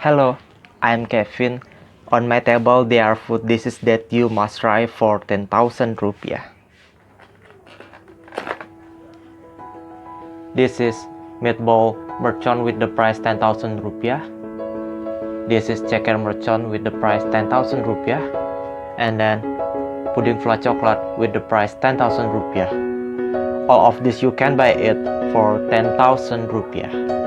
Hello, I'm Kevin. On my table there are food dishes that you must try for 10,000 rupiah. This is Meatball Mercon with the price 10,000 rupiah. This is Ceker Mercon with the price 10,000 rupiah. And then Pudding Fla chocolate with the price 10,000 rupiah. All of this you can buy it for 10,000 rupiah.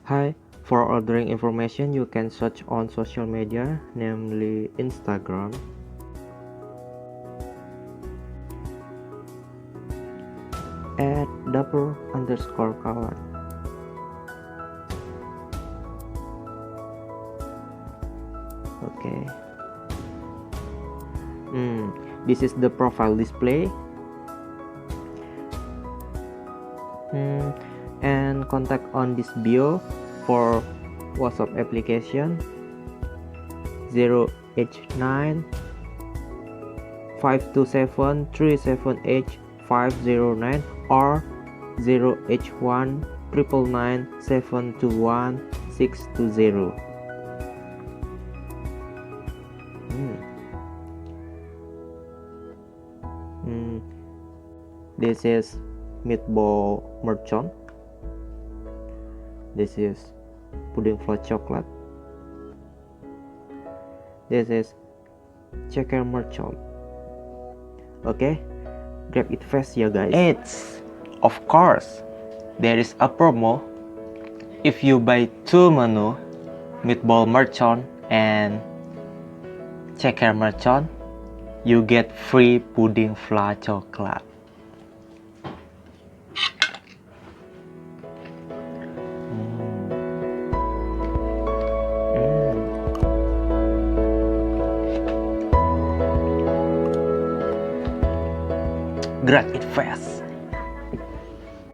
Hi, for ordering information you can search on social media, namely Instagram. @dapur_kawan. Okay. This is the profile display. And contact on this bio for WhatsApp application 0h9 527 378 509 or 0h1 999 721 620. This is Meatball Mercon. This is Pudding Fla chocolate. This is Ceker Mercon. Okay, grab it fast ya guys. It's of course there is a promo. If you buy 2 menu, Meatball Mercon and Ceker Mercon, you get free Pudding Fla chocolate. Grab it fast.